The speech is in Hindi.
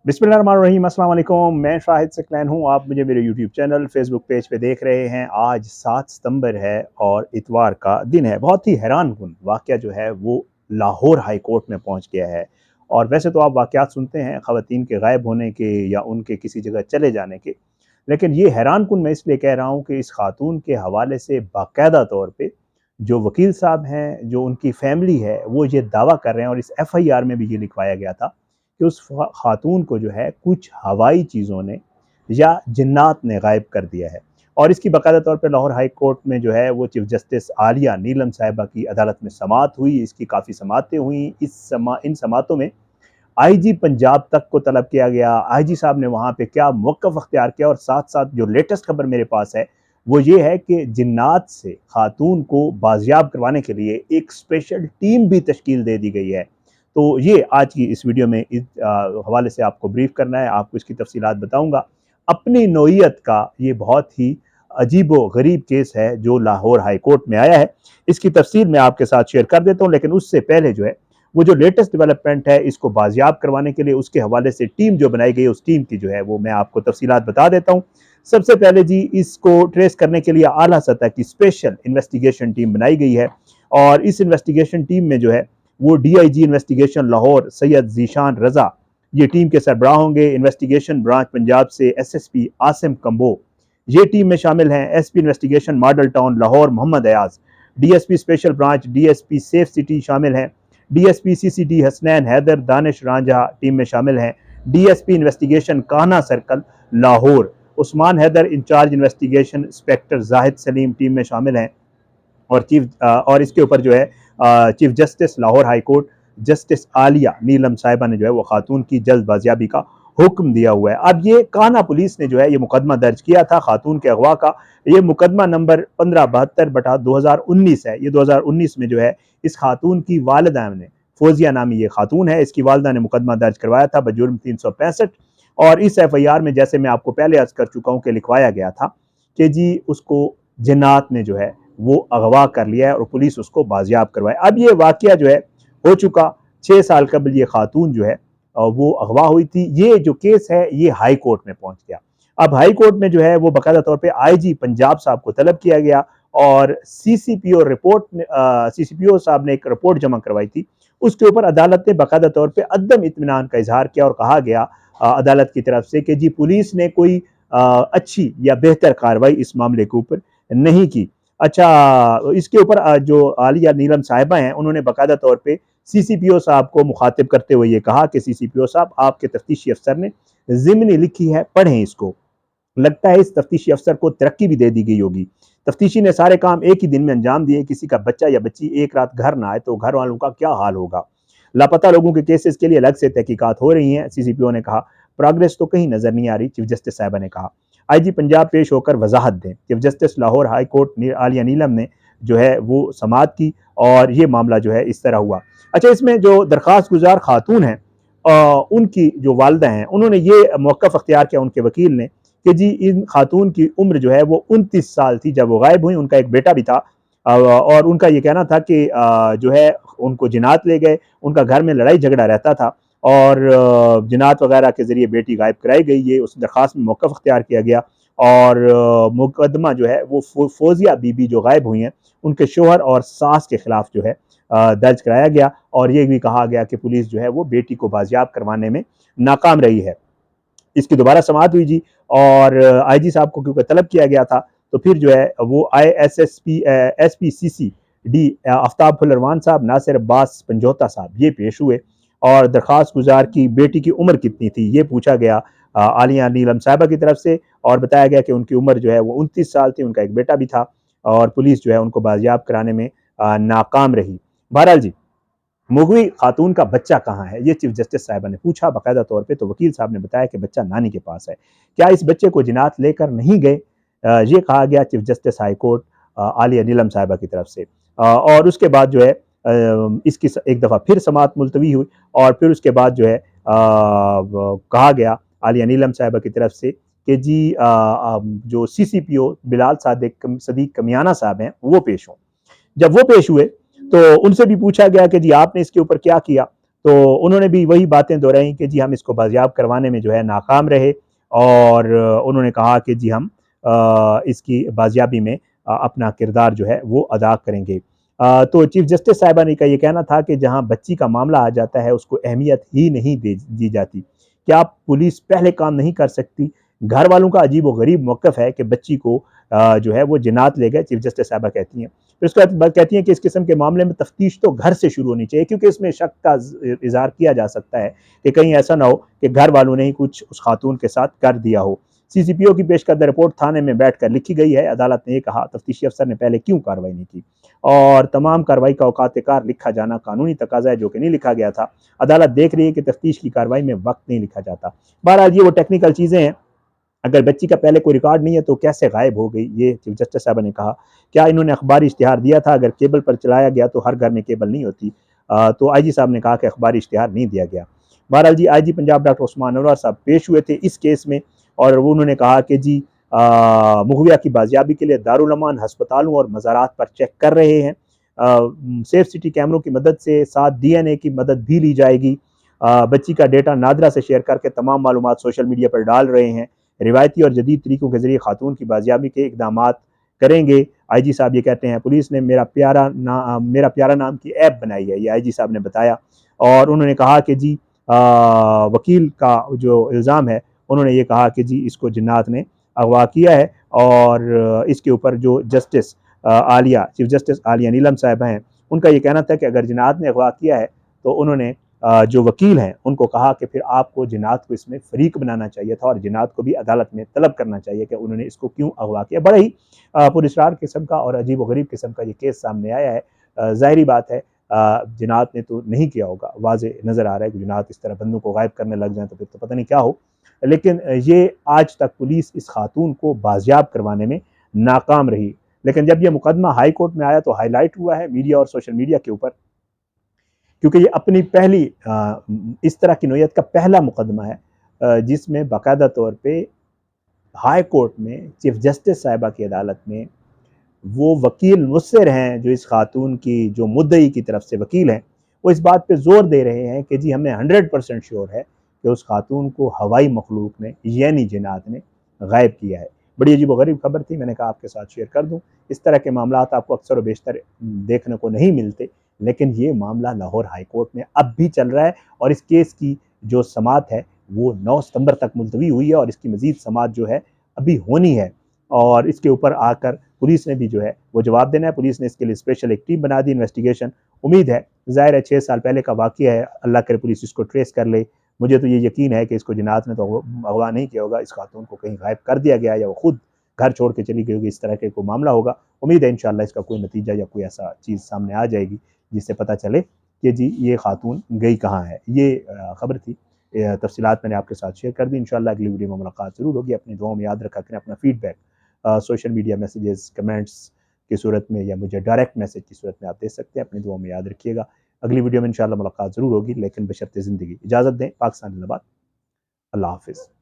बिस्मिल्लाहिर्रहमानिर्रहीम, अस्सलाम वालेकुम। मैं शाहिद सकलैन हूँ। आप मुझे मेरे यूट्यूब चैनल, फेसबुक पेज पे देख रहे हैं। आज 7 सितंबर है और इतवार का दिन है। बहुत ही हैरानकुन वाक़या जो है वो लाहौर हाई कोर्ट में पहुँच गया है। और वैसे तो आप वाक़यात सुनते हैं ख़वातीन के गायब होने के या उनके किसी जगह चले जाने के, लेकिन ये हैरानकुन मैं इसलिए कह रहा हूँ कि इस खातून के हवाले से बाकायदा तौर पे जो वकील साहब हैं, जो उनकी फैमिली है, वो ये दावा कर रहे हैं और इस एफ़आईआर में भी ये लिखवाया गया था कि उस खातून को जो है कुछ हवाई चीज़ों ने या जिन्नात ने गायब कर दिया है। और इसकी बाकायदा तौर पे लाहौर हाई कोर्ट में जो है वो चीफ जस्टिस आलिया नीलम साहिबा की अदालत में समाअत हुई। इसकी काफ़ी समाअतें हुई। इन समाअतों में आईजी पंजाब तक को तलब किया गया। आईजी साहब ने वहाँ पे क्या मौक़िफ़ अख्तियार किया और साथ साथ जो लेटेस्ट खबर मेरे पास है वो ये है कि जिन्नात से खातून को बाजियाब करवाने के लिए एक स्पेशल टीम भी तश्कील दे दी गई है। तो ये आज की इस वीडियो में इस हवाले से आपको ब्रीफ करना है, आपको इसकी तफसीलात बताऊंगा। अपनी नौइयत का ये बहुत ही अजीब व गरीब केस है जो लाहौर हाई कोर्ट में आया है। इसकी तफसील मैं आपके साथ शेयर कर देता हूँ, लेकिन उससे पहले जो है वो जो लेटेस्ट डेवलपमेंट है इसको बाजियाब करवाने के लिए उसके हवाले से टीम जो बनाई गई है उस टीम की जो है वो मैं आपको तफसीलात बता देता हूँ। सबसे पहले जी, इसको ट्रेस करने के लिए आला सतह की स्पेशल इन्वेस्टिगेशन टीम बनाई गई है और इस इन्वेस्टिगेशन टीम में जो है वो डीआईजी इन्वेस्टिगेशन लाहौर सैयद जीशान रजा ये टीम के सरबराह होंगे। इन्वेस्टिगेशन ब्रांच पंजाब से एसएसपी आसिम कंबो ये टीम में शामिल हैं। SP investigation model town Lahore Mohammad Ayaz, DSP special branch DSP safe city शामिल हैं। DSP CCD Hasnain Haider Danish Ranjha team में शामिल हैं। DSP investigation Kahna circle Lahore Usman Haider incharge investigation inspector Zahid Saleem team में शामिल हैं। और इसके ऊपर जो है chief justice Lahore high court justice Aliya Neelam साहिबा ने जो है वो खातून की जल्द बाजियाबी का हुक्म दिया हुआ है। अब ये कान्हा पुलिस ने जो है ये मुकदमा दर्ज किया था खातून के अगवा का। ये मुकदमा नंबर 1572/2019 है। ये 2019 में जो है इस खातून की वालिदा ने, फोजिया नामी ये खातून है, इसकी वालिदा ने मुकदमा दर्ज करवाया था बजुर्म 365। और इस एफआईआर में जैसे मैं आपको पहले अर्ज कर चुका हूँ कि लिखवाया गया था कि जी उसको जिन्नात ने जो है वो अगवा कर लिया है और पुलिस उसको बाजियाब करवाए। अब ये वाकया जो है हो चुका 6 साल कबल ये खातून जो है वो अगवा हुई थी। ये जो केस है ये हाई कोर्ट में पहुंच गया। अब हाई कोर्ट में जो है वो बाकायदा तौर पे आईजी पंजाब साहब को तलब किया गया और सीसीपीओ साहब ने एक रिपोर्ट जमा करवाई थी। उसके ऊपर अदालत ने बाकायदा तौर पर अदम इत्मीनान का इजहार किया और कहा गया अदालत की तरफ से कि जी पुलिस ने कोई अच्छी या बेहतर कार्रवाई इस मामले के ऊपर नहीं की। अच्छा, इसके ऊपर जो आलिया नीलम साहिबा हैं उन्होंने बाकायदा तौर पे सीसीपीओ साहब को मुखातिब करते हुए ये कहा कि सीसीपीओ साहब, आपके तफ्तीशी अफसर ने ज़िमनी लिखी है, पढ़ें इसको। लगता है इस तफ्तीशी अफसर को तरक्की भी दे दी गई होगी। तफ्तीशी ने सारे काम एक ही दिन में अंजाम दिए। किसी का बच्चा या बच्ची एक रात घर ना आए तो घर वालों का क्या हाल होगा। लापता लोगों के केसेस के लिए अलग से तहकीकात हो रही हैं, सीसीपीओ ने कहा। प्रोग्रेस तो कहीं नजर नहीं आ रही, चीफ जस्टिस साहिबा ने कहा। आईजी पंजाब पेश होकर वजाहत दें। Chief justice Lahore high court Aliya Neelam ने जो है वो समाअत की और ये मामला जो है इस तरह हुआ। अच्छा, इसमें जो दरख्वास्त गुजार खातून हैं उनकी जो वालदा हैं उन्होंने ये मौक़िफ़ अख्तियार किया, उनके वकील ने, कि जी इन खातून की उम्र जो है वो 29 साल थी जब वो गायब हुई। उनका एक बेटा भी था और उनका ये कहना था कि जो है उनको जिन्नात ले गए। उनका घर में लड़ाई झगड़ा रहता था और जिन्नात वगैरह के ज़रिए बेटी गायब कराई गई। ये उस दरख्वास्त में मौक़िफ़ अख्तियार किया गया और मुकदमा जो है वो फोजिया बीबी जो गायब हुई हैं उनके शोहर और सास के खिलाफ जो है दर्ज कराया गया और ये भी कहा गया कि पुलिस जो है वो बेटी को बाजियाब करवाने में नाकाम रही है। इसकी दोबारा समाअत हुई जी और आईजी साहब को क्योंकि तलब किया गया था तो फिर जो है वो एसपीसीडी आफ्ताब फुलरवान साहब, नासिर अब्बास पंजोता साहब ये पेश हुए और दरख्वास्त गुजार की बेटी की उम्र कितनी थी ये पूछा गया आलिया नीलम साहिबा की तरफ से और बताया गया कि उनकी उम्र जो है वो 29 साल थी। उनका एक बेटा भी था और पुलिस जो है उनको बाजियाब कराने में नाकाम रही। बहरहाल जी, मुगवी खातून का बच्चा कहाँ है ये चीफ जस्टिस साहिबा ने पूछा बाकायदा तौर पे। तो वकील साहब ने बताया कि बच्चा नानी के पास है। क्या इस बच्चे को जिन्नात लेकर नहीं गए, ये कहा गया chief justice high court Aliya Neelam साहिबा की तरफ से। और उसके बाद जो है इसकी एक दफ़ा फिर समाअत मुलतवी हुई और फिर उसके बाद जो है कहा गया आलिया नीलम साहिबा की तरफ से कि जी जो सीसीपीओ बिलाल सदीक कमियाना साहब हैं वो पेश हों। जब वो पेश हुए तो उनसे भी पूछा गया कि जी आपने इसके ऊपर क्या किया। तो उन्होंने भी वही बातें दोहराई कि जी हम इसको बाजियाब करवाने में जो है नाकाम रहे, और उन्होंने कहा कि जी हम इसकी बाजियाबी में अपना किरदार जो है वो अदा करेंगे। तो चीफ जस्टिस साहिबानी का ये कहना था कि जहाँ बच्ची का मामला आ जाता है उसको अहमियत ही नहीं दी जाती। क्या पुलिस पहले काम नहीं कर सकती? घर वालों का अजीब व गरीब मौक़िफ़ है कि बच्ची को जो है वो जिन्नात ले गए, चीफ जस्टिस साहिबा कहती हैं। फिर उसके बाद कहती हैं कि इस किस्म के मामले में तफ्तीश तो घर से शुरू होनी चाहिए, क्योंकि इसमें शक का इज़हार किया जा सकता है कि कहीं ऐसा ना हो कि घर वालों ने ही कुछ उस खातून के साथ कर दिया हो। सीसीपीओ की पेश करदा रिपोर्ट थाने में बैठकर लिखी गई है। अदालत ने यह कहा, तफ्तीशी अफसर ने पहले क्यों कार्रवाई नहीं की, और तमाम कार्रवाई का औकात-ए-कार लिखा जाना कानूनी तकाज़ा है, जो कि नहीं लिखा गया था। अदालत देख रही है कि तफ्तीश की कार्रवाई में वक्त नहीं लिखा जाता। बहरहाल ये वो टेक्निकल चीज़ें हैं। अगर बच्ची का पहले कोई रिकॉर्ड नहीं है तो कैसे गायब हो गई, ये चीफ जस्टिस साहब ने कहा। क्या इन्होंने अखबारी इश्तिहार दिया था? अगर केबल पर चलाया गया तो हर घर में केबल नहीं होती। तो आईजी साहब ने कहा कि अखबारी इश्तिहार नहीं दिया गया। बहरहाल जी, आईजी पंजाब डॉक्टर उस्मान अनवर साहब पेश हुए थे इस केस में, और वो उन्होंने कहा कि जी मुगविया की बाजियाबी के लिए दारुल अमान अस्पतालों और मज़ारात पर चेक कर रहे हैं। सेफ सिटी कैमरों की मदद से साथ डीएनए की मदद भी ली जाएगी। बच्ची का डेटा नादरा से शेयर करके तमाम मालूमात सोशल मीडिया पर डाल रहे हैं। रिवायती और जदीद तरीकों के जरिए खातून की बाजियाबी के इकदामात करेंगे। आईजी साहब ये कहते हैं, पुलिस ने मेरा प्यारा नाम की ऐप बनाई है, ये आईजी साहब ने बताया। और उन्होंने कहा कि जी वकील का जो इल्ज़ाम है, उन्होंने ये कहा कि जी इसको जिन्नात ने अगवा किया है, और इसके ऊपर जो justice Aliya chief justice Aliya Neelam साहिबा हैं, उनका ये कहना था कि अगर जिन्नात ने अगवा किया है तो उन्होंने जो वकील हैं उनको कहा कि फिर आपको जिन्नात को इसमें फ़रीक बनाना चाहिए था, और जिन्नात को भी अदालत में तलब करना चाहिए कि उन्होंने इसको क्यों अगवा किया। बड़ा ही पुरस्कार किस्म का और अजीब व गरीब किस्म का ये केस सामने आया है। ज़ाहिरी बात है जिन्नात ने तो नहीं किया होगा, वाज़े नज़र आ रहा है कि जिन्नात इस तरह बंदों को गायब करने लग जाएँ तो फिर तो पता नहीं क्या हो। लेकिन ये आज तक पुलिस इस खातून को बाजियाब करवाने में नाकाम रही। लेकिन जब ये मुकदमा हाई कोर्ट में आया तो हाईलाइट हुआ है मीडिया और सोशल मीडिया के ऊपर, क्योंकि ये अपनी पहली इस तरह की नोयत का पहला मुकदमा है जिसमें बाकायदा तौर पे हाई कोर्ट में चीफ जस्टिस साहिबा की अदालत में वो वकील मुस्सिर हैं, जो इस खातून की जो मुद्दई की तरफ से वकील हैं, वो इस बात पे ज़ोर दे रहे हैं कि जी हमें 100% श्योर है कि उस खातून को हवाई मखलूक ने यानी जिन्नात ने गायब किया है। बड़ी अजीब व गरीब खबर थी, मैंने कहा आपके साथ शेयर कर दूँ। इस तरह के मामलात आपको अक्सर व बेशतर देखने को नहीं मिलते, लेकिन ये मामला लाहौर हाई कोर्ट में अब भी चल रहा है, और इस केस की जो समाअत है वो 9 सितंबर तक मुलतवी हुई है, और इसकी मज़ीद समाअत जो है अभी होनी है, और इसके ऊपर आकर पुलिस ने भी जो है वो जवाब देना है। पुलिस ने इसके लिए स्पेशल एक टीम बना दी, इन्वेस्टिगेशन। उम्मीद है, ज़ाहिर है 6 साल पहले का वाक़या है, अल्लाह करे पुलिस इसको ट्रेस कर ले। मुझे तो ये यकीन है कि इसको जिन्नात ने तो अगवा नहीं किया होगा, इस खातून को कहीं गायब कर दिया गया, या वो खुद घर छोड़ के चली गई होगी, इस तरह के कोई मामला होगा। उम्मीद है इंशाअल्लाह इसका कोई नतीजा या कोई ऐसा चीज़ सामने आ जाएगी जिससे पता चले कि जी ये खातून गई कहाँ है। ये खबर थी, तफसीलात मैंने आपके साथ शेयर कर दी। इंशाअल्लाह अगली वीडियो में मुलाकात ज़रूर होगी। अपनी दुआओं में याद रखा करें। अपना feedback social media messages, comments की सूरत में या मुझे डायरेक्ट मैसेज की सूरत में आप दे सकते हैं। अपनी दुआओं में याद रखिएगा। अगली वीडियो में इंशाअल्लाह मुलाकात ज़रूर होगी, लेकिन बशर्ते ज़िंदगी। इजाज़त दें। पाकिस्तान जिंदाबाद। अल्लाह हाफ़िज़।